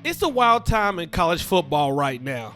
It's a wild time in college football right now.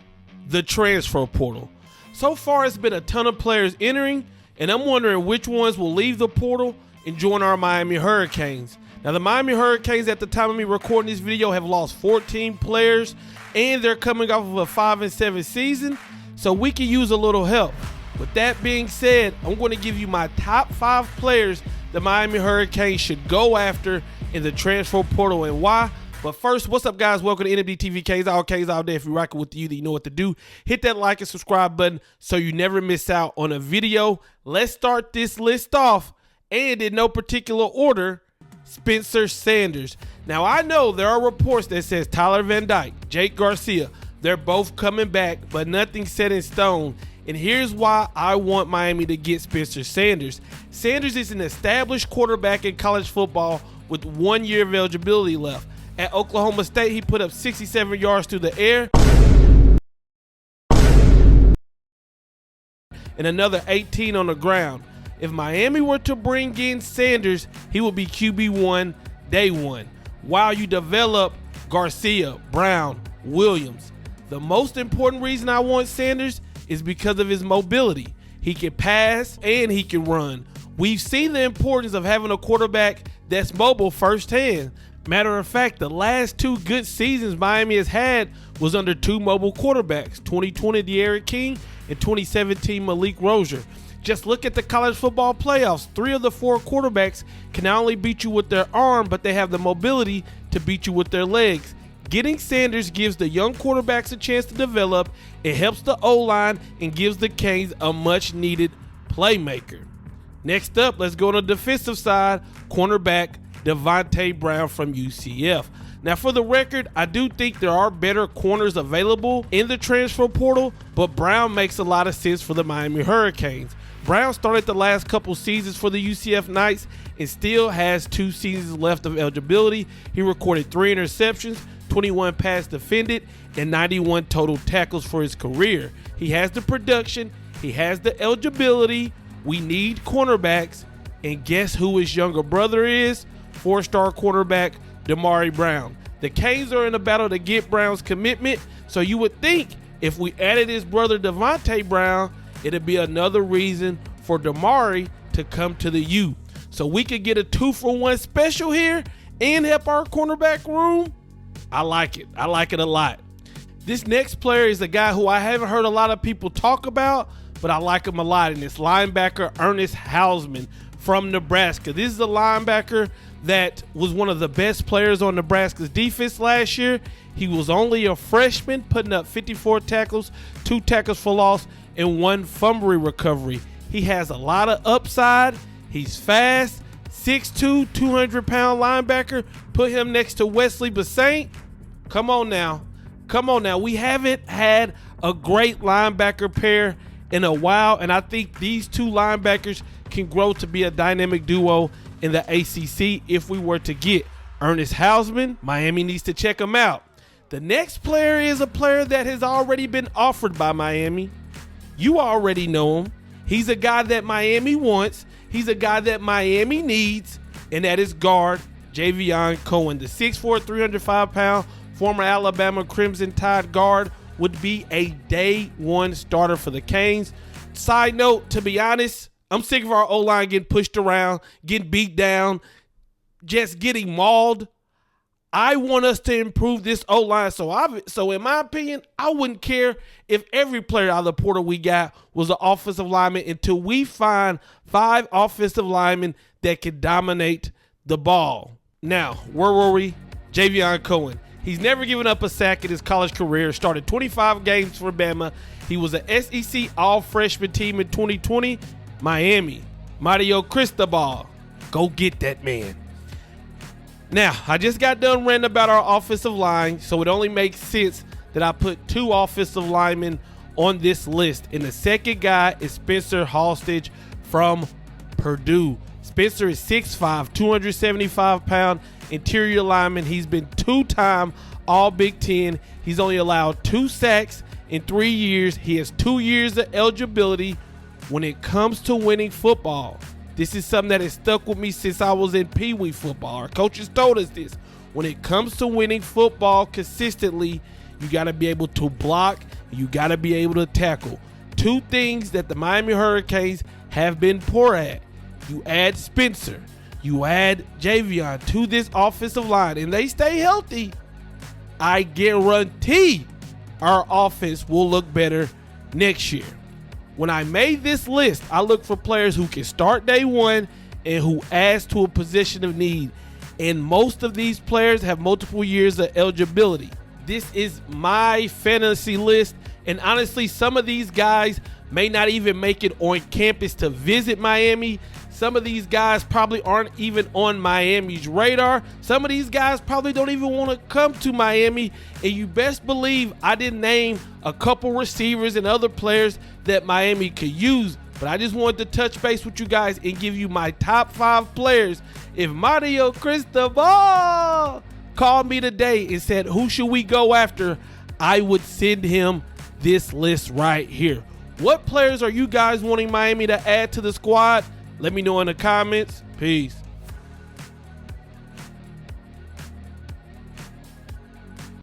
The transfer portal. So far, it's been a ton of players entering, and I'm wondering which ones will leave the portal and join our Miami Hurricanes. Now, the Miami Hurricanes, at the time of me recording this video, have lost 14 players, and they're coming off of a 5-7 season, so we can use a little help. With that being said, I'm going to give you my top 5 players the Miami Hurricanes should go after in the transfer portal and why. But first, what's up, guys? Welcome to NMD TV, K's all day. If you're rocking with you, then you know what to do. Hit that like and subscribe button so you never miss out on a video. Let's start this list off, and in no particular order, Spencer Sanders. Now, I know there are reports that says Tyler Van Dyke, Jake Garcia, they're both coming back, but nothing's set in stone. And here's why I want Miami to get Spencer Sanders. Sanders is an established quarterback in college football with 1 year of eligibility left. At Oklahoma State, he put up 67 yards through the air and another 18 on the ground. If Miami were to bring in Sanders, he would be QB1 day one, while you develop Garcia, Brown, Williams. The most important reason I want Sanders is because of his mobility. He can pass and he can run. We've seen the importance of having a quarterback that's mobile firsthand. Matter of fact, the last 2 good seasons Miami has had was under 2 mobile quarterbacks, 2020 D'Eriq King and 2017 Malik Rozier. Just look at the college football playoffs. 3 of the 4 quarterbacks can not only beat you with their arm, but they have the mobility to beat you with their legs. Getting Sanders gives the young quarterbacks a chance to develop. It helps the O-line and gives the Canes a much-needed playmaker. Next up, let's go on the defensive side, cornerback Devontae Brown from UCF. Now, for the record, I do think there are better corners available in the transfer portal, but Brown makes a lot of sense for the Miami Hurricanes. Brown started the last couple seasons for the UCF Knights and still has 2 seasons left of eligibility. He recorded 3 interceptions, 21 pass defended, and 91 total tackles for his career. He has the production, he has the eligibility. We need cornerbacks, and guess who his younger brother is? 4-star cornerback Damari Brown. The Canes are in a battle to get Brown's commitment, so you would think if we added his brother Devontae Brown, it'd be another reason for Damari to come to the U. So we could get a 2-for-1 special here and help our cornerback room. I like it. I like it a lot. This next player is a guy who I haven't heard a lot of people talk about, but I like him a lot, and it's linebacker Ernest Hausman from Nebraska. This is a linebacker that was one of the best players on Nebraska's defense last year. He was only a freshman, putting up 54 tackles, 2 tackles for loss, and 1 fumble recovery. He has a lot of upside. He's fast, 6'2", 200-pound linebacker. Put him next to Wesley Basaint. Come on now. Come on now. We haven't had a great linebacker pair in a while, and I think these 2 linebackers can grow to be a dynamic duo in the ACC if we were to get Ernest Hausman. Miami needs to check him out. The next player is a player that has already been offered by Miami. You already know him. He's a guy that Miami wants. He's a guy that Miami needs, and that is guard Javion Cohen. The 6'4", 305-pound former Alabama Crimson Tide guard would be a day 1 starter for the Canes. Side note, to be honest, I'm sick of our O-line getting pushed around, getting beat down, just getting mauled. I want us to improve this O-line. So in my opinion, I wouldn't care if every player out of the portal we got was an offensive lineman until we find 5 offensive linemen that can dominate the ball. Now, where were we? Javion Cohen. He's never given up a sack in his college career. Started 25 games for Bama. He was an SEC all-freshman team in 2020. Miami, Mario Cristobal, go get that man. Now, I just got done ranting about our offensive line, so it only makes sense that I put 2 offensive linemen on this list. And the second guy is Spencer Halstage from Purdue. Spencer is 6'5", 275-pound interior lineman. He's been 2-time All Big Ten. He's only allowed 2 sacks in 3 years. He has 2 years of eligibility. When it comes to winning football, this is something that has stuck with me since I was in Pee Wee football. Our coaches told us this. When it comes to winning football consistently, you got to be able to block. You got to be able to tackle. Two things that the Miami Hurricanes have been poor at. You add Spencer, you add Javion to this offensive line, and they stay healthy, I guarantee our offense will look better next year. When I made this list, I look for players who can start day one and who adds to a position of need. And most of these players have multiple years of eligibility. This is my fantasy list. And honestly, some of these guys may not even make it on campus to visit Miami. Some of these guys probably aren't even on Miami's radar. Some of these guys probably don't even want to come to Miami. And you best believe I didn't name a couple receivers and other players that Miami could use. But I just wanted to touch base with you guys and give you my top 5 players. If Mario Cristobal called me today and said, who should we go after? I would send him this list right here. What players are you guys wanting Miami to add to the squad? Let me know in the comments. Peace.